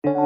Assalamualaikum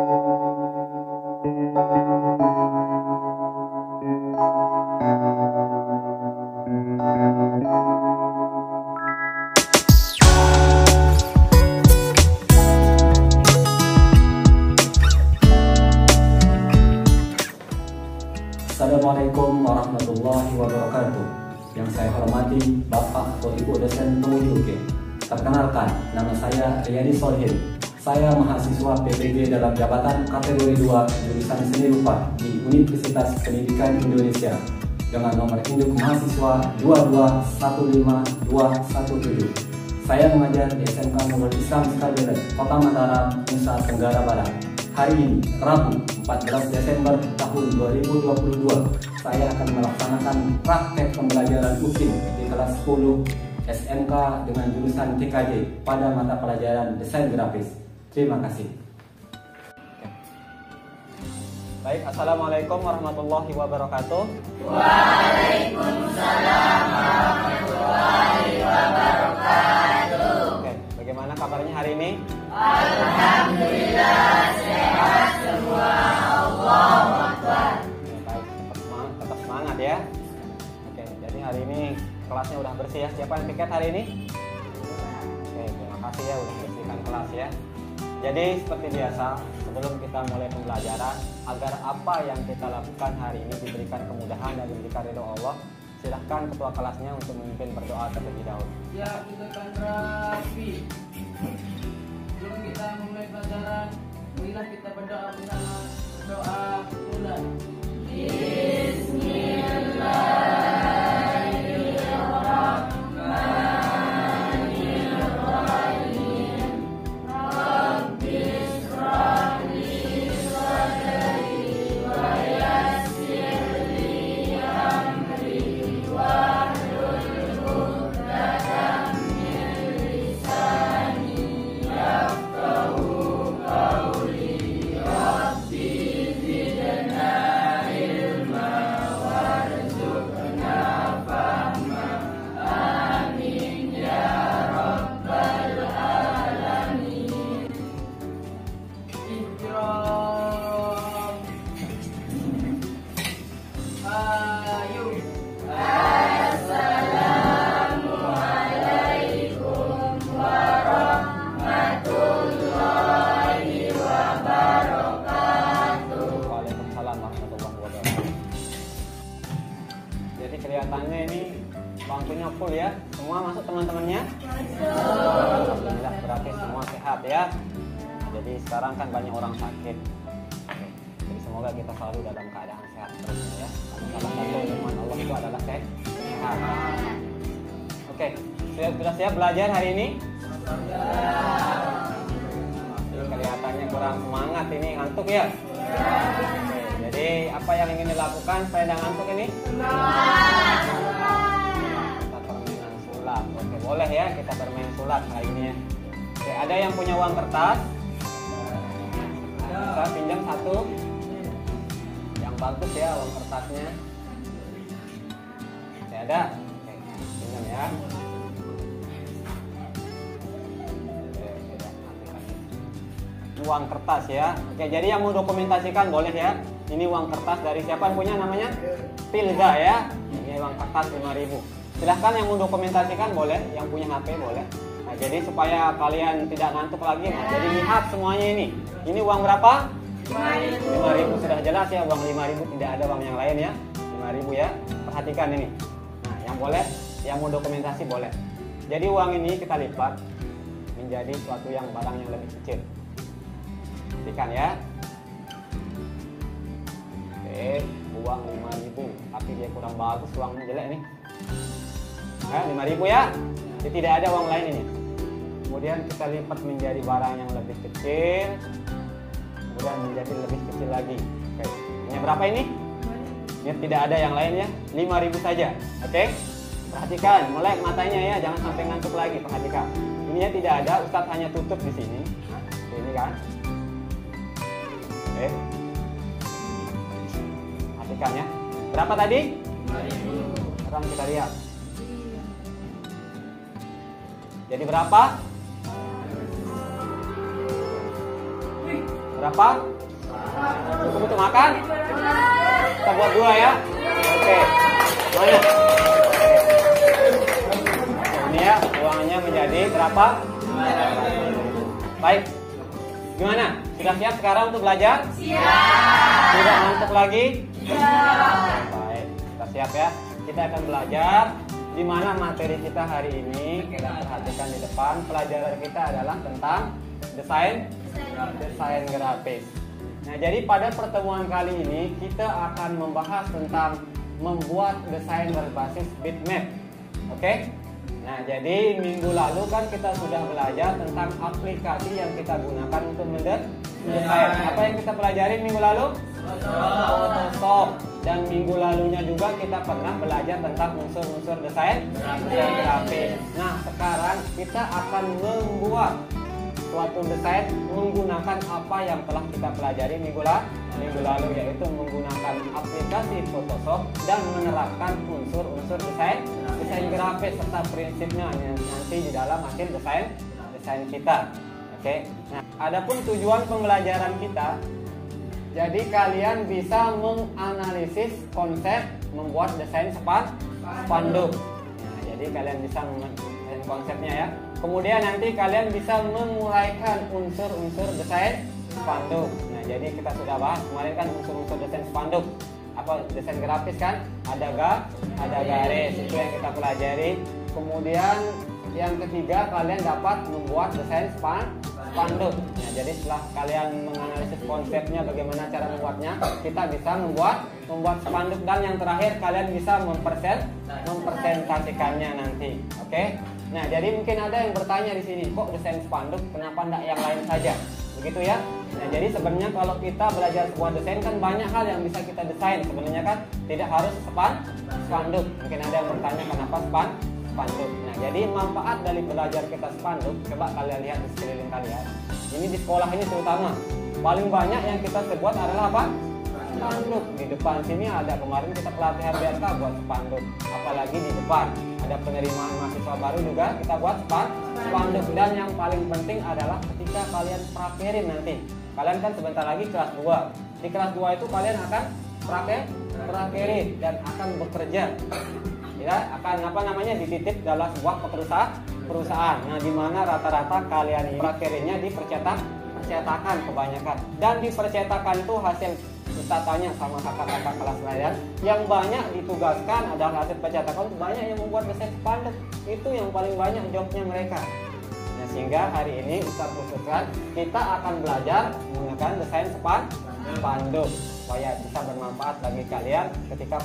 warahmatullahi wabarakatuh. Yang saya hormati Bapak atau Ibu dosen pengunjung. Perkenalkan, nama saya Riyadi Solihin. Saya mahasiswa PPG dalam jabatan kategori 2 jurusan Seni Rupa di Universitas Pendidikan Indonesia dengan nomor induk mahasiswa 2215217. Saya mengajar di SMK Nurul Islam Skarbelet, Kota Mataram, Nusa Tenggara Barat. Hari ini, Rabu 14 Desember tahun 2022, saya akan melaksanakan praktek pembelajaran UKIM di kelas 10 SMK dengan jurusan TKJ pada mata pelajaran Desain Grafis. Terima kasih. Baik, Assalamualaikum warahmatullahi wabarakatuh. Waalaikumsalam warahmatullahi wabarakatuh. Oke, bagaimana kabarnya hari ini? Alhamdulillah sehat semua. Allahu Akbar. Baik, tetap semangat ya. Oke, jadi hari ini kelasnya udah bersih ya. Siapa yang piket hari ini? Oke, terima kasih ya udah bersihkan kelas ya. Jadi seperti biasa, sebelum kita mulai pembelajaran, agar apa yang kita lakukan hari ini diberikan kemudahan dan diberikan ridho Allah, silahkan ketua kelasnya untuk memimpin berdoa terlebih dahulu. Ya, kita akan rapi. Sebelum kita mulai pelajaran, marilah kita berdoa bersama. Doa mulai. Jadi kelihatannya ini bangkunya full ya. Semua masuk teman-temannya? Alhamdulillah, berarti semua sehat ya. Jadi sekarang kan banyak orang sakit. Oke. Jadi semoga kita selalu dalam keadaan sehat terus ya. Salah satu firman Allah itu adalah sehat. Oke, sudah siap belajar hari ini? Jadi kelihatannya kurang semangat ini, ngantuk ya? Oke, jadi apa yang ingin dilakukan supaya tidak ngantuk ini? Kita permainan sulap. Oke, boleh ya kita bermain sulap hari ini ya. Oke, ada yang punya uang kertas? Bisa pinjam satu. Yang bagus ya uang kertasnya. Oke, ada? Oke, pinjam ya. Uang kertas ya. Oke, jadi yang mau dokumentasikan boleh ya. Ini uang kertas dari siapa yang punya namanya? Pilza ya. Ini uang kertas 5.000. Silahkan yang mau dokumentasikan boleh, yang punya HP boleh. Nah, jadi supaya kalian tidak ngantuk lagi. Nah, jadi lihat semuanya ini. Ini uang berapa? 5.000. Sudah jelas ya, uang 5.000, tidak ada uang yang lain ya. 5.000 ya. Perhatikan ini. Nah, yang boleh, yang mau dokumentasi boleh. Jadi uang ini kita lipat menjadi suatu yang barang yang lebih kecil. Perhatikan ya. Oke, uang 5.000, tapi dia kurang bagus, uangnya jelek nih. 5.000 ya. Jadi tidak ada uang lain ini. Kemudian kita lipat menjadi barang yang lebih kecil. Kemudian menjadi lebih kecil lagi. Oke. Ini berapa ini? Ini tidak ada yang lain ya. 5.000 saja. Oke. Perhatikan, melek matanya ya, jangan sampai ngantuk lagi. Perhatikan. Ininya tidak ada, Ustadz hanya tutup di sini. Ini kan. Oke. Perhatikan ya. Berapa tadi? 5.000. Sekarang kita lihat. Jadi berapa? Berapa? Cukup untuk makan? Kita buat 2 ya. Oke. Mana? Ini ya, uangnya menjadi berapa? Baik. Gimana? Sudah siap sekarang untuk belajar? Siap. Tidak ngantuk lagi? Siap. Baik, kita siap ya. Kita akan belajar di mana materi kita hari ini. Kita perhatikan di depan. Pelajaran kita adalah tentang desain grafis. Nah, jadi pada pertemuan kali ini kita akan membahas tentang membuat desain berbasis bitmap. Oke? Nah, jadi minggu lalu kan kita sudah belajar tentang aplikasi yang kita gunakan untuk mendesain. Apa yang kita pelajari minggu lalu? Photoshop. Dan minggu lalunya juga kita pernah belajar tentang unsur-unsur desain grafis. Nah, sekarang kita akan membuat suatu desain menggunakan apa yang telah kita pelajari minggu lalu, yaitu menggunakan aplikasi Photoshop dan menerapkan unsur-unsur desain grafis serta prinsipnya nanti di dalam hasil desain kita. Oke. Nah, adapun tujuan pembelajaran kita, jadi kalian bisa menganalisis konsep membuat desain spanduk. Nah, jadi kalian bisa menganalisis konsepnya ya. Kemudian nanti kalian bisa menguraikan unsur-unsur desain spanduk. Nah, jadi kita sudah bahas kemarin kan unsur-unsur desain spanduk. Apa desain grafis kan? Ada garis, itu yang kita pelajari. Kemudian yang ketiga kalian dapat membuat desain spanduk. Nah, jadi setelah kalian menganalisis konsepnya bagaimana cara membuatnya, kita bisa membuat spanduk, dan yang terakhir kalian bisa mempresentasikannya nanti. Oke? Nah, jadi mungkin ada yang bertanya di sini, kok desain spanduk, kenapa enggak yang lain saja? Begitu ya. Nah, jadi sebenarnya kalau kita belajar sebuah desain kan banyak hal yang bisa kita desain sebenarnya kan, tidak harus spanduk. Mungkin ada yang bertanya kenapa spanduk. Nah, jadi manfaat dari belajar kita spanduk, coba kalian lihat di sekeliling kalian. Ini di sekolah ini terutama paling banyak yang kita sebut adalah apa? Spanduk. Di depan sini ada, kemarin kita pelatihan BRK buat spanduk. Apalagi di depan ada penerimaan mahasiswa baru juga kita buat spanduk. Dan yang paling penting adalah ketika kalian prakerin nanti. Kalian kan sebentar lagi kelas 2. Di kelas 2 itu kalian akan prakerin dan akan bekerja. Ya, akan dititip dalam sebuah perusahaan. Nah, di mana rata-rata kalian ini prakerinnya di percetakan kebanyakan. Dan di percetakan itu hasil, kita tanya sama kakak-kakak kelas lain, yang banyak ditugaskan adalah hasil percetakan, banyak yang membuat desain spanduk. Itu yang paling banyak jobnya mereka. Nah, sehingga hari ini Ustaz khususkan kita akan belajar menggunakan desain spanduk supaya bisa bermanfaat bagi kalian ketika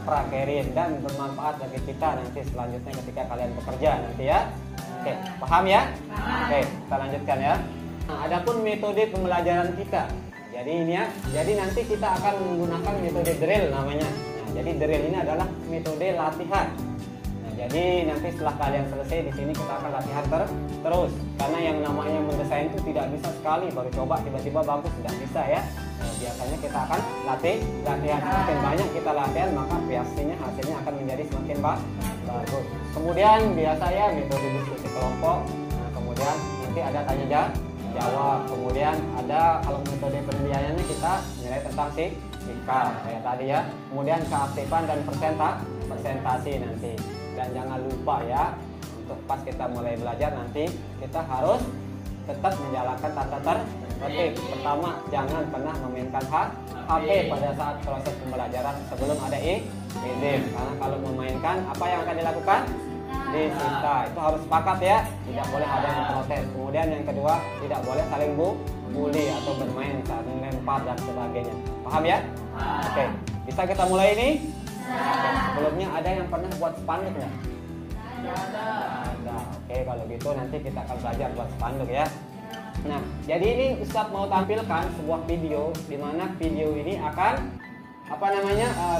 prakerin dan bermanfaat bagi kita nanti selanjutnya ketika kalian bekerja nanti ya. Oke, paham ya? Oke, kita lanjutkan ya. Nah, adapun metode pembelajaran kita. Jadi ini ya, jadi nanti kita akan menggunakan metode drill namanya. Nah, jadi drill ini adalah metode latihan. Nah, jadi nanti setelah kalian selesai di sini kita akan latihan terus. Karena yang namanya mendesain itu tidak bisa sekali baru coba tiba-tiba bagus, tidak bisa ya. Nah, biasanya kita akan latihan. Semakin banyak kita latihan maka pastinya hasilnya akan menjadi semakin bagus. Kemudian biasa ya metode diskusi kelompok. Nah, kemudian nanti ada tanya jawab. Kemudian ada kalau metode penilaiannya kita nilai tentang sikap kayak tadi ya. Kemudian keaktifan dan presentasi nanti. Dan jangan lupa ya, untuk pas kita mulai belajar nanti kita harus tetap menjalankan tata tertib. Pertama, jangan pernah memainkan HP pada saat proses pembelajaran sebelum ada izin. Karena kalau memainkan, apa yang akan dilakukan? Disita. Itu harus sepakat ya, tidak boleh ada yang protes. Kemudian yang kedua, tidak boleh saling bully atau bermain, saling lempar dan sebagainya. Paham ya? Oke, bisa kita mulai ini? Sebelumnya ada yang pernah buat spanduk nggak? Ada. Oke, kalau gitu nanti kita akan belajar buat spanduk ya. Nah, jadi ini Ustadz mau tampilkan sebuah video di mana video ini akan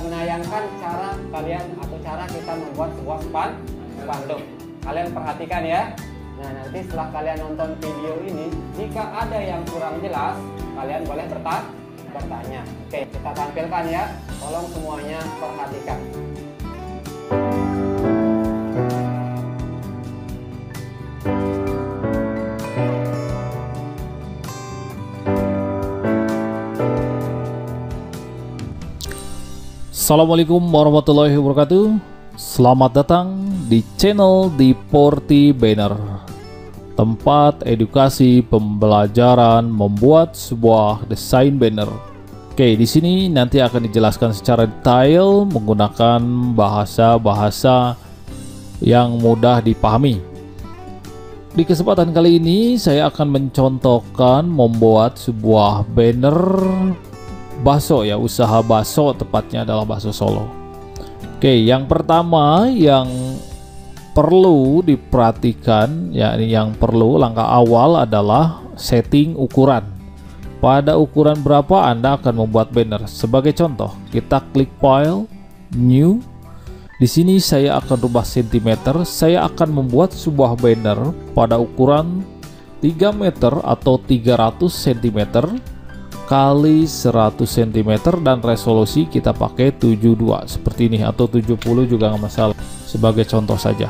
menayangkan cara kalian atau cara kita membuat sebuah spanduk. Kalian perhatikan ya. Nah, nanti setelah kalian nonton video ini, jika ada yang kurang jelas, kalian boleh bertanya. Oke, kita tampilkan ya. Tolong semuanya perhatikan. Assalamualaikum warahmatullahi wabarakatuh. Selamat datang di channel Deporti Banner, tempat edukasi pembelajaran membuat sebuah desain banner. Oke, di sini nanti akan dijelaskan secara detail menggunakan bahasa-bahasa yang mudah dipahami. Di kesempatan kali ini saya akan mencontohkan membuat sebuah banner bakso ya, usaha bakso, tepatnya adalah bakso Solo. Oke, yang pertama yang perlu diperhatikan, yakni yang perlu langkah awal adalah setting ukuran. Pada ukuran berapa Anda akan membuat banner? Sebagai contoh, kita klik file, new. Di sini saya akan rubah cm. Saya akan membuat sebuah banner pada ukuran 3 meter atau 300 cm kali 100 cm dan resolusi kita pakai 72 seperti ini, atau 70 juga nggak masalah, sebagai contoh saja.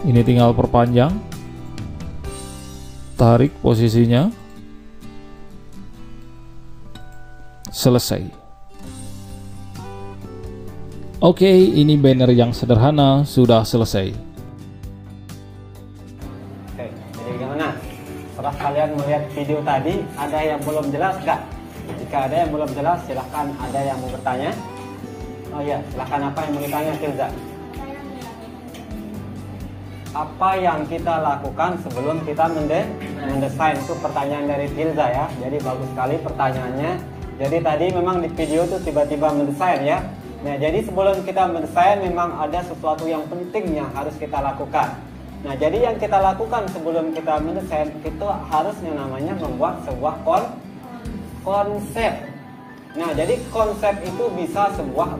Ini tinggal perpanjang, tarik posisinya, selesai. Oke, ini banner yang sederhana sudah selesai. Oke, jadi gimana? Setelah kalian melihat video tadi, ada yang belum jelas nggak? Jika ada yang belum jelas, silahkan ada yang mau bertanya. Oh iya, silahkan, apa yang mau ditanya, Tilza? Apa yang kita lakukan sebelum kita mendesain? Itu pertanyaan dari Tilza ya. Jadi bagus sekali pertanyaannya. Jadi tadi memang di video itu tiba-tiba mendesain ya. Nah, jadi sebelum kita mendesain memang ada sesuatu yang penting yang harus kita lakukan. Nah, jadi yang kita lakukan sebelum kita mendesain itu harusnya namanya membuat sebuah konsep. Nah, jadi konsep itu bisa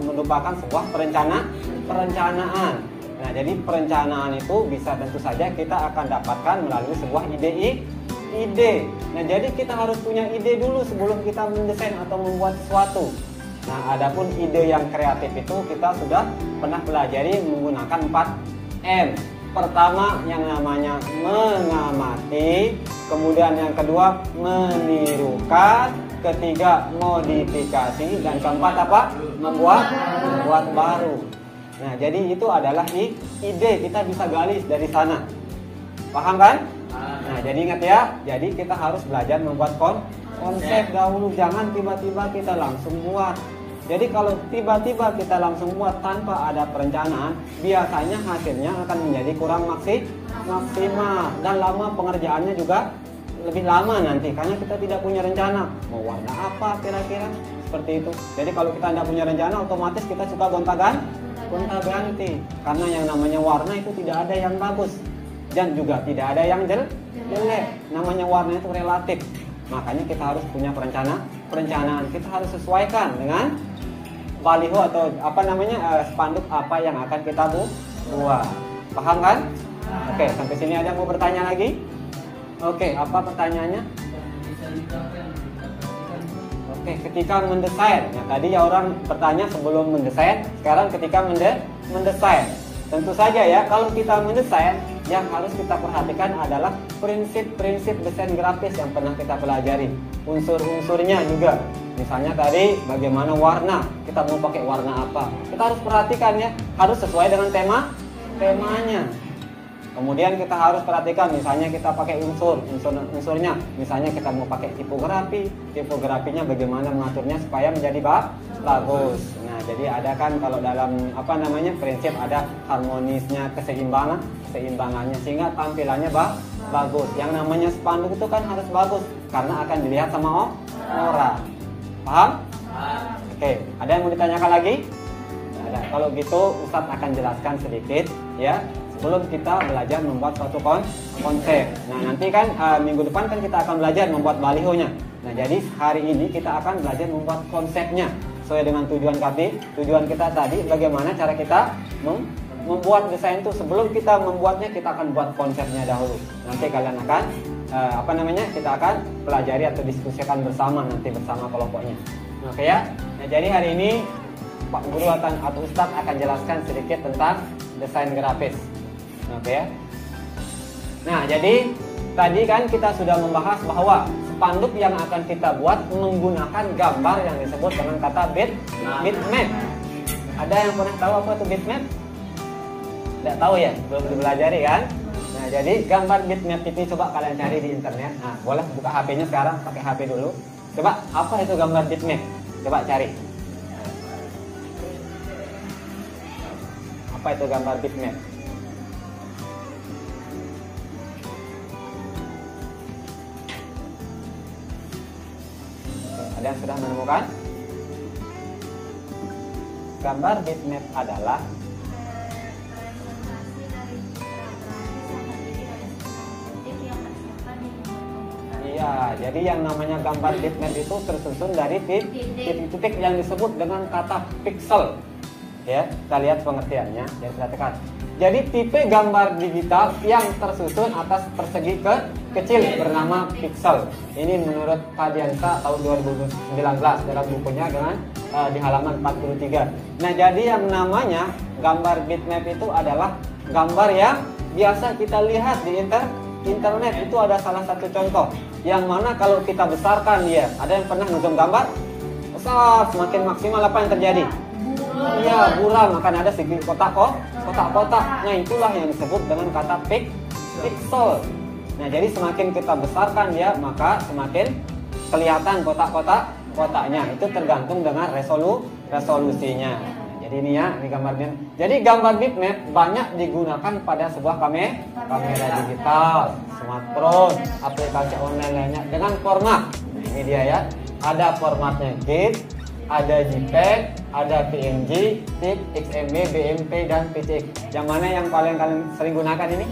merupakan sebuah perencanaan. Nah, jadi perencanaan itu bisa tentu saja kita akan dapatkan melalui sebuah ide. Nah, jadi kita harus punya ide dulu sebelum kita mendesain atau membuat sesuatu. Nah, adapun ide yang kreatif itu kita sudah pernah pelajari menggunakan 4M. Pertama yang namanya mengamati, kemudian yang kedua menirukan, ketiga modifikasi, dan keempat apa? Membuat baru. Nah, jadi itu adalah ide, kita bisa gali dari sana. Paham kan? Nah, jadi ingat ya, jadi kita harus belajar membuat konsep dahulu, jangan tiba-tiba kita langsung buat. Jadi kalau tiba-tiba kita langsung buat tanpa ada perencanaan, biasanya hasilnya akan menjadi kurang maksimal dan lama, pengerjaannya juga lebih lama nanti karena kita tidak punya rencana mau warna apa kira-kira, seperti itu. Jadi kalau kita tidak punya rencana, otomatis kita suka gonta-ganti karena yang namanya warna itu tidak ada yang bagus dan juga tidak ada yang jelek. Namanya warna itu relatif, makanya kita harus punya perencanaan. Kita harus sesuaikan dengan baliho atau spanduk apa yang akan kita buat. Paham kan? Oke, sampai sini ada yang mau bertanya lagi? Oke, apa pertanyaannya? Oke, ketika mendesain. Nah, tadi ya orang bertanya sebelum mendesain, sekarang ketika mendesain. Tentu saja ya, kalau kita mendesain, yang harus kita perhatikan adalah prinsip-prinsip desain grafis yang pernah kita pelajari. Unsur-unsurnya juga. Misalnya tadi bagaimana warna, kita mau pakai warna apa. Kita harus perhatikan ya, harus sesuai dengan temanya. Kemudian kita harus perhatikan misalnya kita pakai unsurnya. Misalnya kita mau pakai tipografinya bagaimana mengaturnya supaya menjadi bagus. Nah, jadi ada kan kalau dalam prinsip ada harmonisnya, keseimbangannya sehingga tampilannya bagus. Yang namanya spanduk itu kan harus bagus karena akan dilihat sama orang. Paham? Oke, ada yang mau ditanyakan lagi? Ada. Kalau gitu Ustadz akan jelaskan sedikit ya. Sebelum kita belajar membuat suatu konsep. Nah, nanti kan minggu depan kan kita akan belajar membuat balihonya. Nah, jadi hari ini kita akan belajar membuat konsepnya sesuai dengan tujuan kita tadi. Bagaimana cara kita membuat desain itu? Sebelum kita membuatnya, kita akan buat konsepnya dahulu. Nanti kalian akan kita akan pelajari atau diskusikan bersama nanti bersama kelompoknya. Oke ya. Nah, jadi hari ini Pak Guru atau Ustadz akan jelaskan sedikit tentang desain grafis. Oke ya. Nah, jadi tadi kan kita sudah membahas bahwa spanduk yang akan kita buat menggunakan gambar yang disebut dengan kata bitmap. Ada yang pernah tahu apa itu bitmap? Tidak tahu ya, belum dipelajari kan? Nah, jadi gambar bitmap ini coba kalian cari di internet. Nah, boleh buka HP-nya sekarang, pakai HP dulu. Coba apa itu gambar bitmap? Coba cari. Apa itu gambar bitmap? Ada yang sudah menemukan? Gambar bitmap adalah iya, jadi yang namanya gambar bitmap itu tersusun dari titik-titik yang disebut dengan kata pixel. Ya, kita lihat pengertiannya dan perhatikan. Jadi tipe gambar digital yang tersusun atas persegi kecil bernama pixel. Ini menurut Padiansa tahun 2019 dalam bukunya dengan di halaman 43. Nah, jadi yang namanya gambar bitmap itu adalah gambar yang biasa kita lihat di internet. Itu ada salah satu contoh yang mana kalau kita besarkan dia, ada yang pernah ngezoom gambar besar, semakin maksimal apa yang terjadi? Iya, buram, akan ada segi kotak-kotak. Nah, itulah yang disebut dengan kata pixel. Nah, jadi semakin kita besarkan dia, maka semakin kelihatan kotaknya. Itu tergantung dengan resolusinya. Jadi ini ya, ini gambarnya. Jadi gambar bitmap banyak digunakan pada sebuah kamera digital, smartphone, aplikasi online lainnya dengan format. Ini dia ya. Ada formatnya GIF, ada JPEG, ada PNG, TIFF, XMB, BMP, dan PCX. Yang mana yang paling kalian sering gunakan ini?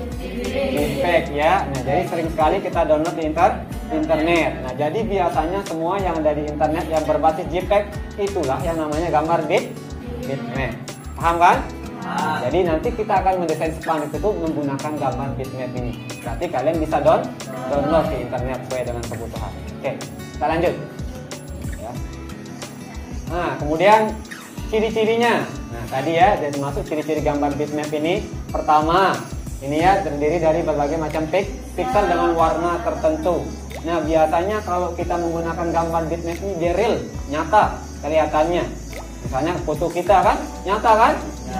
JPEG ya. Nah, jadi sering sekali kita download di internet. Nah, jadi biasanya semua yang ada di internet yang berbasis JPEG itulah yang namanya gambar bitmap. Paham kan? Jadi nanti kita akan mendesain spanduk itu menggunakan gambar bitmap ini. Berarti kalian bisa download di internet sesuai dengan kebutuhan. Oke, kita lanjut. Ya. Nah, kemudian ciri-cirinya. Nah, tadi ya, jadi masuk ciri-ciri gambar bitmap ini. Pertama, ini ya terdiri dari berbagai macam pixel dengan warna tertentu. Nah, biasanya kalau kita menggunakan gambar bitmap ini dia real, nyata kelihatannya. Misalnya foto kita kan, nyata kan?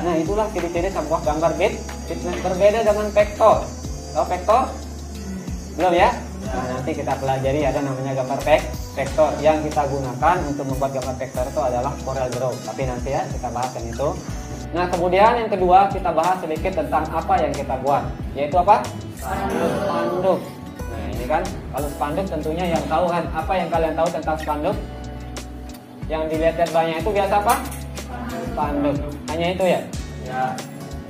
Nah, itulah ciri-ciri sebuah gambar bitmap. Berbeda dengan vektor. Tahu vektor? Belum ya? Nah, nanti kita pelajari ada namanya gambar vektor. Yang kita gunakan untuk membuat gambar vektor itu adalah Corel Draw. Tapi nanti ya kita bahas yang itu. Nah, kemudian yang kedua kita bahas sedikit tentang apa yang kita buat, yaitu apa? Spanduk. Nah, ini kan kalau spanduk tentunya yang tahu kan, apa yang kalian tahu tentang spanduk? Yang dilihat banyak itu biasa apa? Spanduk. Hanya itu ya? Ya.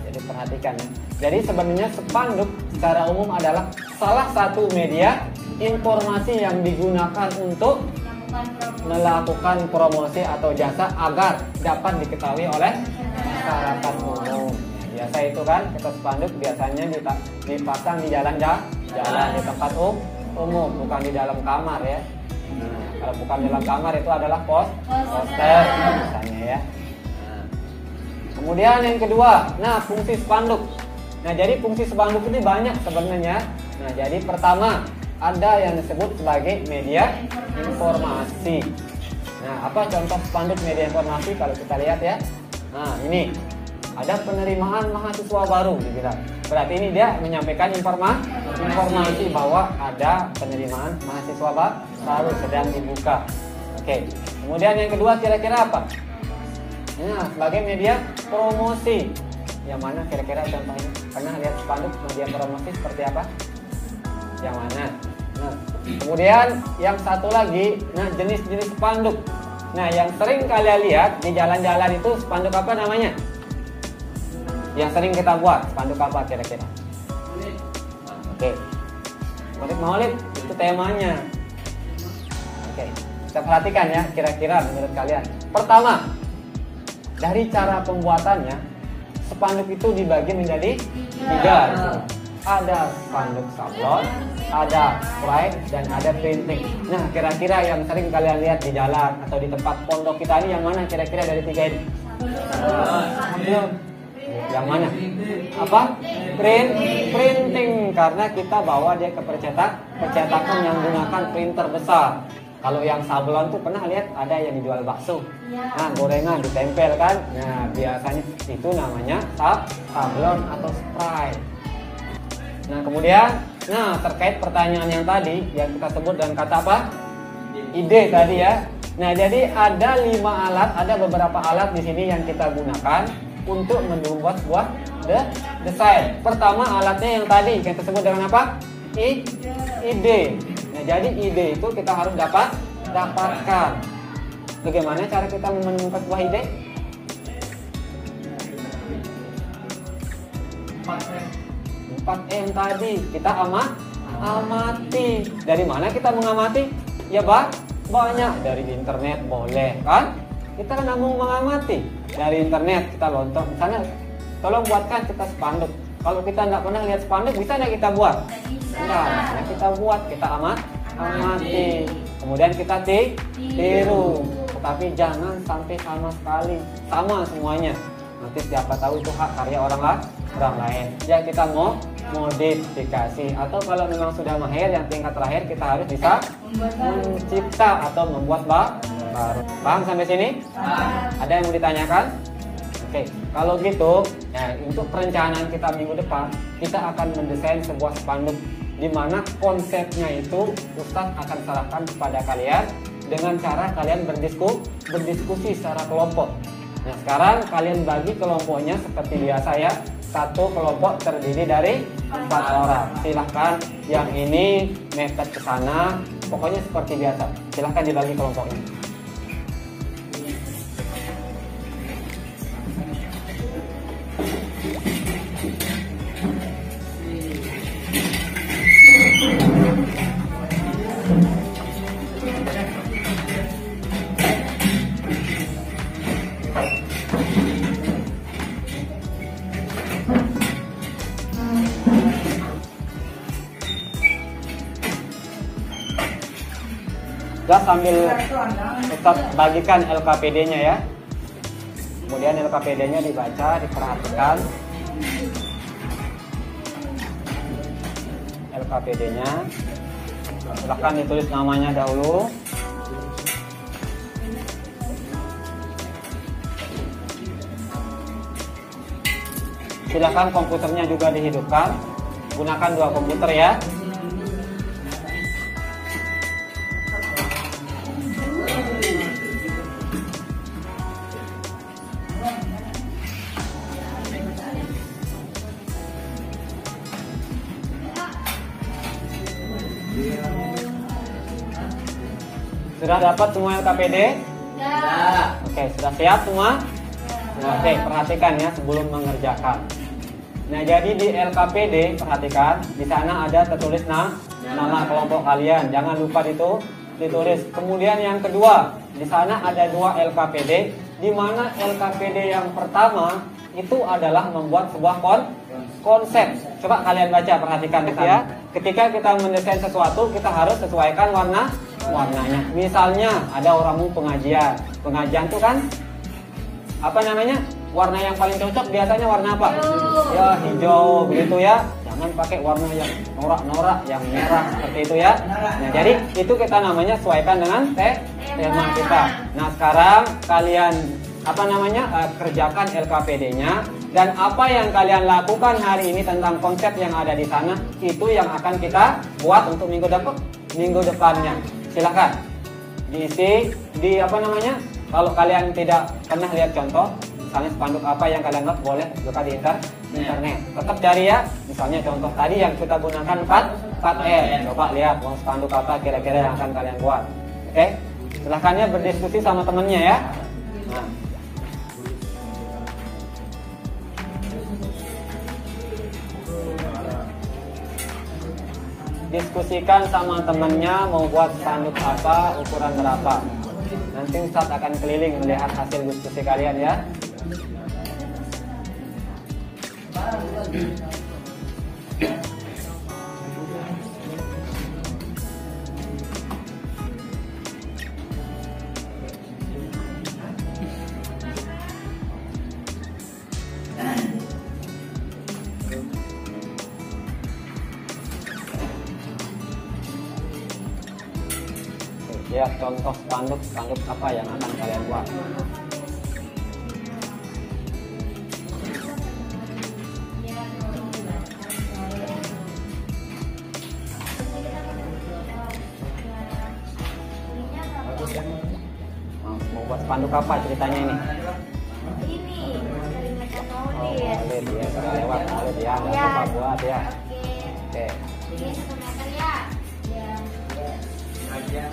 Jadi perhatikan ya. Jadi sebenarnya spanduk secara umum adalah salah satu media informasi yang digunakan untuk melakukan promosi atau jasa agar dapat diketahui oleh masyarakat umum. Biasa itu kan kita spanduk biasanya dipasang di jalan di tempat umum, bukan di dalam kamar ya. Nah, kalau bukan dalam kamar itu adalah poster misalnya ya. Nah, kemudian yang kedua, nah fungsi spanduk. Nah, jadi fungsi spanduk ini banyak sebenarnya. Nah, jadi pertama ada yang disebut sebagai media informasi. Nah, apa contoh spanduk media informasi kalau kita lihat ya? Nah, ini ada penerimaan mahasiswa baru dibilang. Berarti ini dia menyampaikan informasi bahwa ada penerimaan mahasiswa baru sedang dibuka. Oke. Kemudian yang kedua kira-kira apa? Nah, sebagai media promosi. Yang mana kira-kira contohnya? Pernah lihat spanduk media promosi seperti apa? Yang mana? Nah, kemudian yang satu lagi, nah jenis-jenis spanduk. Nah, yang sering kalian lihat di jalan-jalan itu spanduk apa namanya? Yang sering kita buat spanduk apa kira-kira? Oke. Spanduk Maulid itu temanya. Oke. Kita perhatikan ya kira-kira menurut kalian. Pertama, dari cara pembuatannya, spanduk itu dibagi menjadi 3. Ada spanduk sablon, ada sprite, dan ada printing. Nah, kira-kira yang sering kalian lihat di jalan atau di tempat pondok kita ini yang mana kira-kira dari 3 ini? Yang mana? Apa? Printing, karena kita bawa dia ke percetakan yang menggunakan printer besar. Kalau yang sablon tuh pernah lihat ada yang dijual bakso, nah gorengan ditempel kan, nah biasanya itu namanya sablon atau spray. Nah kemudian, terkait pertanyaan yang tadi yang kita sebut dengan kata apa? Ide tadi ya. Nah jadi ada 5 alat, ada beberapa alat di sini yang kita gunakan untuk membuat sebuah desain. Pertama alatnya yang tadi yang kita sebut dengan apa? Ide. Nah jadi ide itu kita harus dapatkan. Bagaimana cara kita menemukan sebuah ide? 4M tadi kita amati. Dari mana kita mengamati? Ya banyak, dari internet boleh kan? Kita kan mau mengamati dari internet, kita lontar misalnya, tolong buatkan kita spanduk. Kalau kita nggak pernah lihat spanduk, bisa nggak kita buat? Nah, kita buat, kita amati. Kemudian kita tiru, tetapi jangan sampai sama semuanya. Nanti siapa tahu itu hak karya orang lain. Ya kita mau modifikasi, atau kalau memang sudah mahir yang tingkat terakhir kita harus bisa mencipta atau membuat baru. Paham sampai sini? Ada yang mau ditanyakan? Oke, kalau gitu ya, untuk perencanaan kita minggu depan kita akan mendesain sebuah spanduk di mana konsepnya itu Ustadz akan serahkan kepada kalian dengan cara kalian berdiskusi secara kelompok. Nah sekarang kalian bagi kelompoknya seperti biasa ya. Satu kelompok terdiri dari 4 orang. Silahkan yang ini mepet ke sana. Pokoknya seperti biasa. Silahkan dibagi kelompoknya. Sudah sambil tetap bagikan LKPD-nya ya. Kemudian LKPD-nya dibaca, diperhatikan. LKPD-nya. Silahkan ditulis namanya dahulu. Silahkan komputernya juga dihidupkan. Gunakan 2 komputer ya. Sudah dapat semua LKPD? Ya. Oke, sudah siap semua? Oke, perhatikan ya sebelum mengerjakan. Nah, jadi di LKPD perhatikan di sana ada tertulis nama kelompok kalian. Jangan lupa ditulis. Kemudian yang kedua, di sana ada 2 LKPD, di mana LKPD yang pertama itu adalah membuat sebuah konsep. Coba kalian baca, perhatikan ya. Ketika kita mendesain sesuatu, kita harus sesuaikan warnanya. Misalnya ada orang mau pengajian tuh kan apa namanya, warna yang paling cocok biasanya warna apa? Ya hijau begitu ya. Jangan pakai warna yang norak-norak, yang merah seperti itu ya. Nah jadi itu kita namanya sesuaikan dengan tema kita. Nah sekarang kalian kerjakan LKPD-nya, dan apa yang kalian lakukan hari ini tentang konsep yang ada di sana itu yang akan kita buat untuk minggu depannya. Silakan diisi di kalau kalian tidak pernah lihat contoh, misalnya spanduk apa yang kalian buat, boleh buka di internet. Tetap cari ya, misalnya contoh tadi yang kita gunakan 4M. Coba lihat spanduk apa kira-kira yang akan kalian buat. Oke, silakannya berdiskusi sama temennya ya. Nah. Diskusikan sama temennya mau buat spanduk apa, ukuran berapa. Nanti Ustadz akan keliling melihat hasil diskusi kalian ya. lihat contoh spanduk apa yang akan kalian buat. Mau buat spanduk apa ceritanya ini? Ini peringatan Oh, Maulid. Maulid ya, sudah lewat Maulid ya, nggak Ya. apa buat ya. Oke. Oke. Ini sebenarnya ya.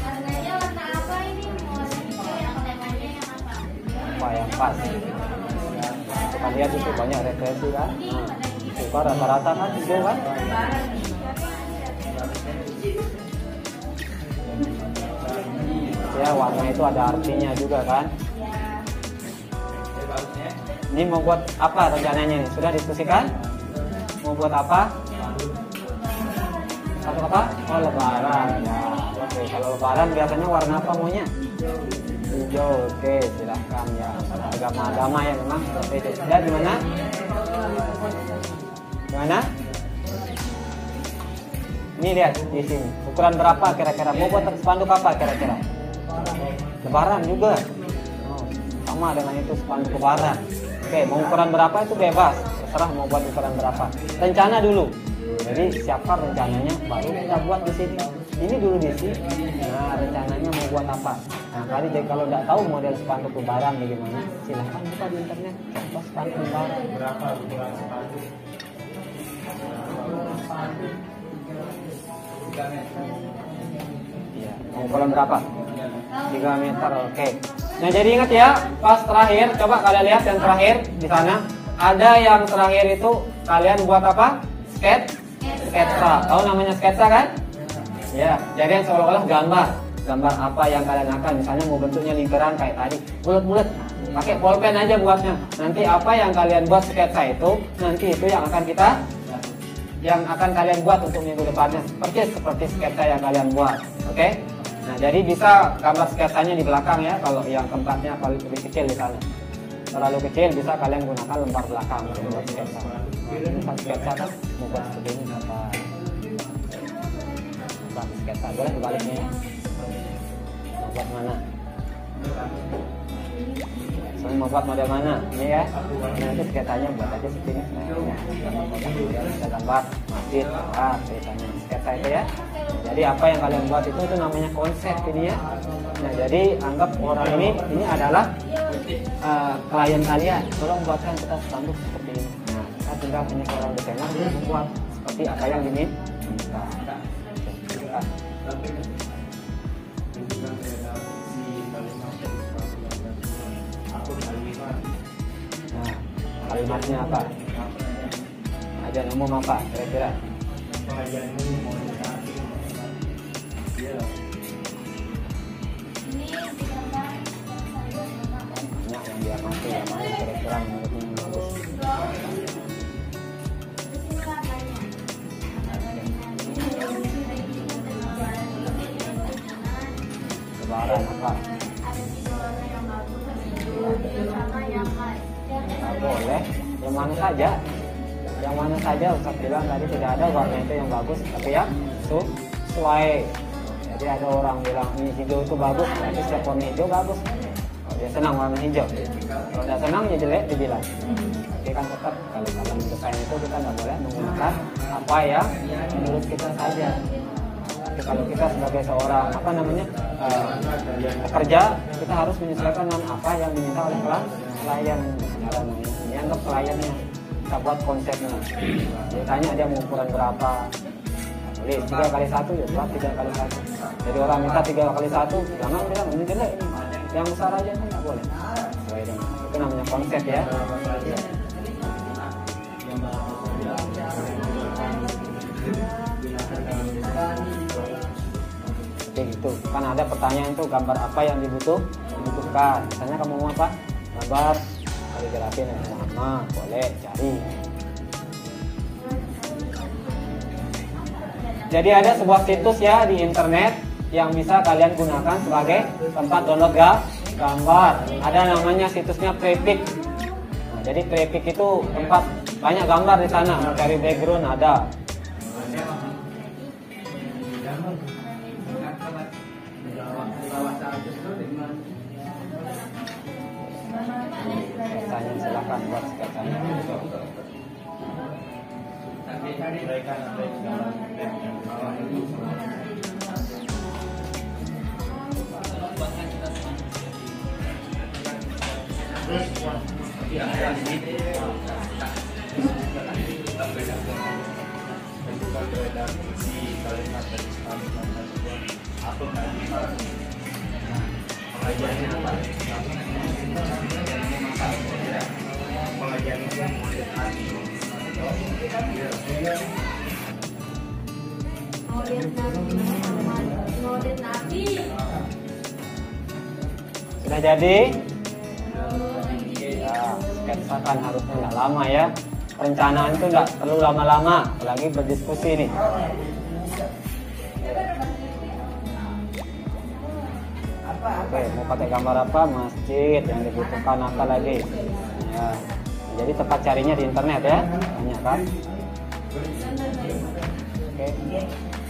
Warnanya warna apa ini? Warna hijau yang temanya yang apa? Apa yang pas? Kita lihat itu banyak referensi kan. Suka rata-rata kan hijau kan. Ya warna itu ada artinya juga kan. Ini mau buat apa rencananya nih? Sudah diskusikan? Mau buat apa? Satu apa? Oh lebaran ya. Oke, kalau lebaran biasanya warna apa maunya? Hijau. Oke, silahkan ya. Agama-agama ya memang seperti itu. Ya gimana? Gimana? Ini lihat di sini. Ukuran berapa kira-kira? Mau buat spanduk apa kira-kira? Lebaran juga. Oh, sama dengan itu spanduk lebaran. Oke, mau ukuran berapa itu bebas. Terserah mau buat ukuran berapa. Rencana dulu. Jadi siapa rencananya baru kita buat di sini. Ini dulu di sini. Nah, rencananya mau buat apa? Nah, kali jadi kalau nggak tahu model spanduk lebaran bagaimana, silahkan buka di internet. Contoh spanduk lebaran. Berapa ukuran spanduk? Iya, mau ukuran berapa? 3 meter, oke. Nah jadi ingat ya, pas terakhir, coba kalian lihat yang terakhir di sana. Ada yang terakhir itu kalian buat apa? Sketsa. Tahu namanya sketsa kan? Ya, jadi yang seolah-olah gambar apa yang kalian akan. Misalnya mau bentuknya lingkaran kayak tadi, bulat-bulat. Pakai pulpen aja buatnya. Nanti apa yang kalian buat sketsa itu, nanti itu yang akan kalian buat untuk minggu depannya. Seperti sketsa yang kalian buat, oke? Nah, jadi bisa gambar sketsanya di belakang ya, kalau yang tempatnya paling lebih kecil di sana. Terlalu kecil bisa kalian gunakan lembar belakang untuk buat sketsa. Misal sketsa kan mau buat seperti ini apa? Buat sketsa, boleh dibaliknya ya? Mau buat mana? Soalnya mau buat model mana? Ini ya. Nah, itu sketsanya buat aja seperti ini. Kita gambar, masjid, ceritanya sketsa itu ya. Jadi apa yang kalian buat itu namanya konsep ini ya. Nah jadi anggap orang ini adalah klien kalian. Tolong buatkan kita spanduk seperti ini. Nah kita tinggal hanya orang desainer membuat seperti apa yang diminta. Nah kalimatnya apa? Ajaran umum apa kira-kira? Banyak yang biar mati ya, mana kira-kira menurutnya yang bagus. Lebaran apa? Nggak boleh, yang mana saja. Yang mana saja Ustaz bilang tadi tidak ada warna itu yang bagus, tapi ya sesuai. Jadi ada orang bilang ini hijau itu bagus, berarti setiap warna hijau bagus. Kalau dia senang warna hijau, kalau tidak senang ya jelek dibilang. Tapi kan tetap kalau dalam desain itu kita nggak boleh menggunakan apa yang menurut kita saja. Tapi kalau kita sebagai seorang pekerja, kita harus menyesuaikan dengan apa yang diminta oleh klien. Ini anggap kliennya, kita buat konsepnya. Dia tanya dia mau ukuran berapa. 3 kali 1 ya buat 3 kali 1. Jadi orang minta 3 kali 1, jangan bilang ini jelek, yang besar aja kan nggak boleh. Itu namanya konsep ya. Seperti itu. Kan ada pertanyaan tuh gambar apa yang dibutuhkan. Misalnya kamu mau apa? Gambar kaligrafi Nabi Muhammad, boleh cari. Jadi ada sebuah situs ya di internet yang bisa kalian gunakan sebagai tempat download gambar. Ada namanya situsnya Prepik. Nah, jadi Prepik itu tempat banyak gambar di sana. Mau cari background ada. silakan buat sketsanya. Maulid Nabi. Sudah jadi? Ya, sketsa kan harusnya nggak lama ya. Perencanaan itu nggak perlu lama-lama, apalagi berdiskusi nih. Oke, mau pakai gambar apa? Masjid yang dibutuhkan apa lagi? Ya, jadi tempat carinya di internet ya, banyak kan? Oke.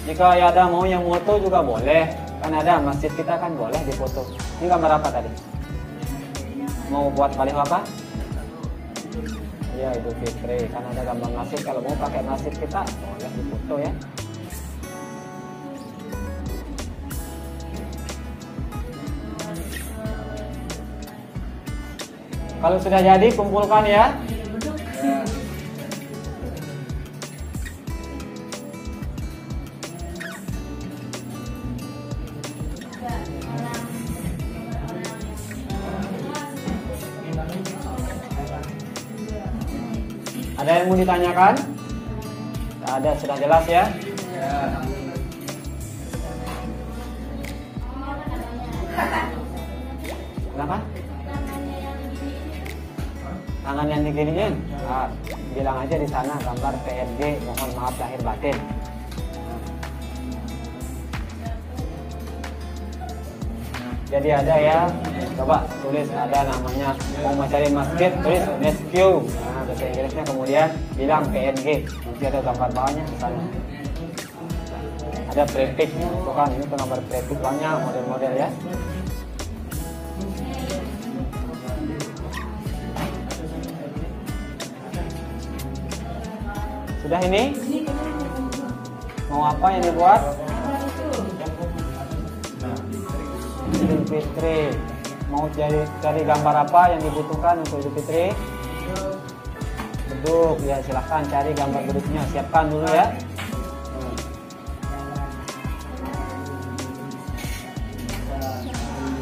Jika ada mau yang foto juga boleh, kan ada masjid kita kan boleh difoto. Ini gambar apa tadi? Mau buat baliho apa? Ya, Idul Fitri, kan ada gambar masjid. Kalau mau pakai masjid kita boleh difoto ya. Kalau sudah jadi kumpulkan ya. Ada yang mau ditanyakan? Tidak ada, sudah jelas ya. Kenapa? Tangan yang diginiin, bilang aja di sana gambar PNG, mohon maaf lahir batin. Jadi ada ya, coba tulis ada namanya mau mencari masjid, tulis rescue. Nah, bahasa Inggrisnya kemudian bilang PNG, nanti ada gambar bawahnya di sana. Ada prefix, itu kan ini gambar prefix banyak model-model ya. Sudah ini? Mau apa yang dibuat? Idul Fitri. Mau cari gambar apa yang dibutuhkan untuk Idul Fitri? Beduk. Ya silahkan cari gambar beduknya. Siapkan dulu ya.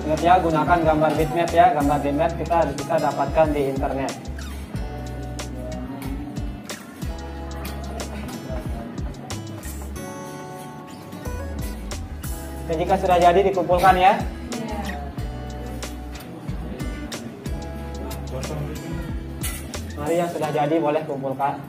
Ingat ya, gunakan gambar bitmap ya. Gambar bitmap kita dapatkan di internet. Dan jika sudah jadi dikumpulkan ya. Mari yang sudah jadi boleh kumpulkan.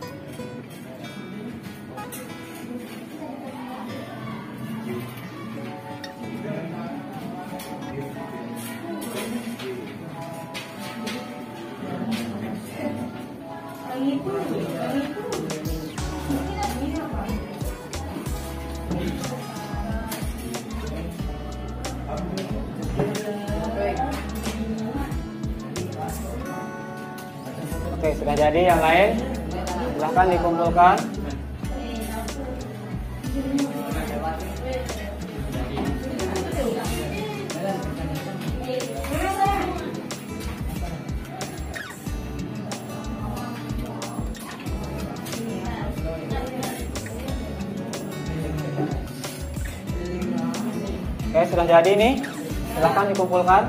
Oke, sudah jadi yang lain. Silahkan dikumpulkan. Oke, sudah jadi nih. Silahkan dikumpulkan.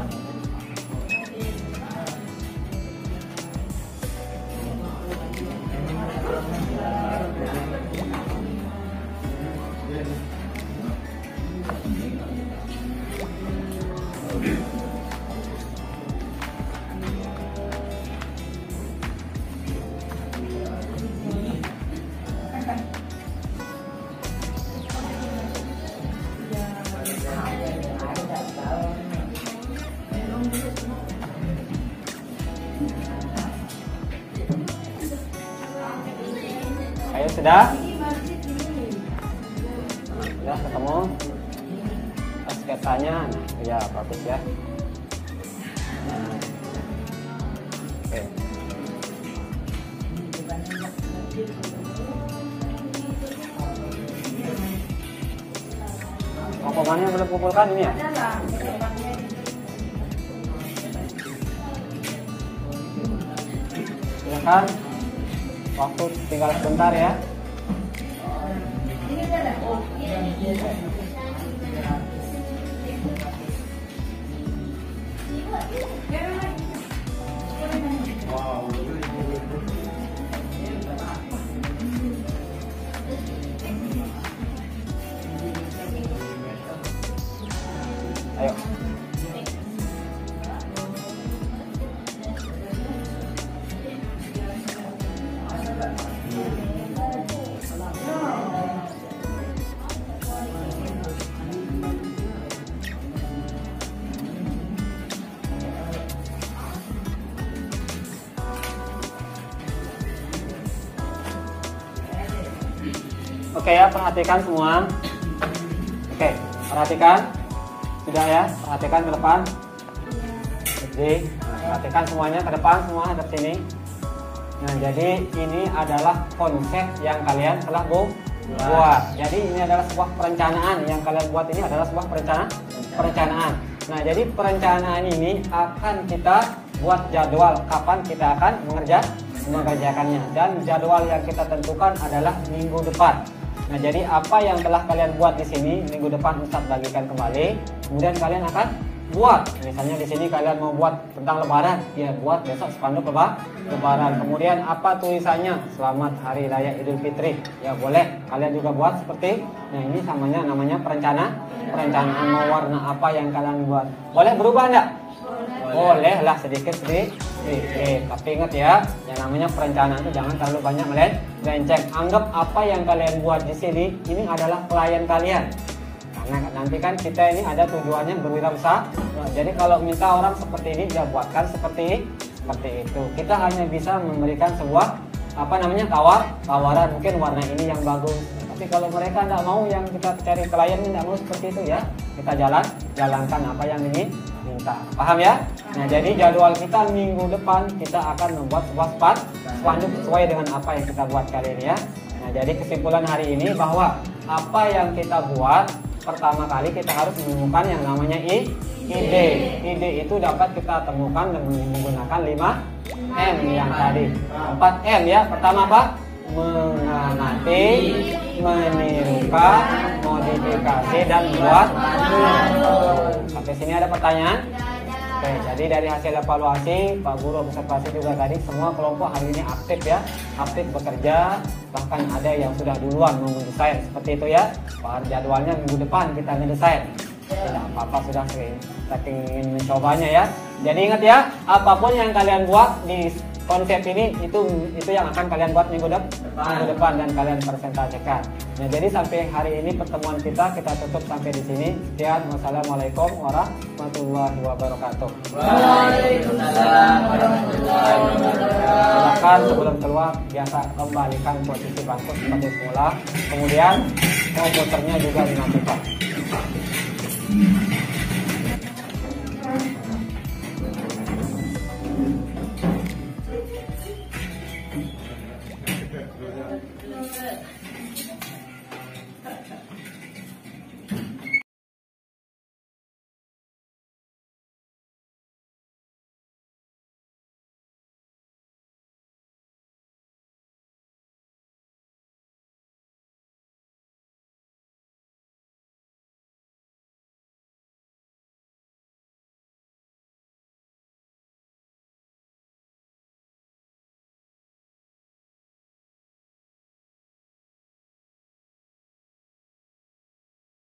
Ayo sudah? Sudah ketemu? Sketsanya, ya bagus ya. Oke. Komannya belum kumpulkan ini ya? Silakan. Waktu tinggal sebentar ya. Ayo. Oke ya, perhatikan semua. Oke, perhatikan. Sudah ya, perhatikan ke depan. Jadi, perhatikan semuanya ke depan, semua hadap sini. Nah, jadi ini adalah konsep yang kalian telah buat. Jadi ini adalah sebuah perencanaan yang kalian buat, ini adalah sebuah perencanaan. Nah, jadi perencanaan ini akan kita buat jadwal kapan kita akan mengerjakannya, dan jadwal yang kita tentukan adalah minggu depan. Nah, jadi apa yang telah kalian buat di sini minggu depan Ustadz bagikan kembali, kemudian kalian akan buat. Misalnya di sini kalian mau buat tentang Lebaran, ya buat besok spanduk Lebaran. Kemudian apa tulisannya? Selamat Hari Raya Idul Fitri. Ya boleh kalian juga buat seperti. Nah, ini namanya perencanaan mau warna apa yang kalian buat. Boleh berubah enggak? Boleh lah sedikit. Tapi ingat ya, yang namanya perencanaan itu jangan terlalu banyak melenceng. Anggap apa yang kalian buat di sini ini adalah klien kalian. Karena nanti kan kita ini ada tujuannya berwirausaha. Jadi kalau minta orang seperti ini, ya buatkan seperti itu. Kita hanya bisa memberikan sebuah tawaran, mungkin warna ini yang bagus. Tapi kalau mereka tidak mau, yang kita cari klien tidak mau seperti itu ya, kita jalankan apa yang ini minta. Paham ya? Nah, jadi jadwal kita minggu depan kita akan membuat sebuah spanduk sesuai dengan apa yang kita buat kali ini ya. Nah, jadi kesimpulan hari ini bahwa apa yang kita buat, pertama kali kita harus menemukan yang namanya ide. Ide itu dapat kita temukan dengan menggunakan 5M yang tadi. 4M ya. Pertama apa? Mengamati, menirukan, modifikasi, dan buat. Sampai sini ada pertanyaan? Oke, jadi dari hasil evaluasi, Pak Guru observasi juga tadi semua kelompok hari ini aktif ya, aktif bekerja, bahkan ada yang sudah duluan mendesain seperti itu ya. Pak jadwalnya minggu depan kita ngedesain. Tidak apa-apa, sudah saking ingin mencobanya ya. Jadi ingat ya, apapun yang kalian buat di konsep ini itu yang akan kalian buat minggu depan dan kalian presentasikan. Nah, jadi sampai hari ini pertemuan kita tutup sampai di sini. Sekian, wassalamualaikum warahmatullahi wabarakatuh. Waalaikumsalam warahmatullahi wabarakatuh. Silakan sebelum keluar biasa kembalikan posisi bangku seperti semula. Kemudian komputernya juga dimatikan. Good.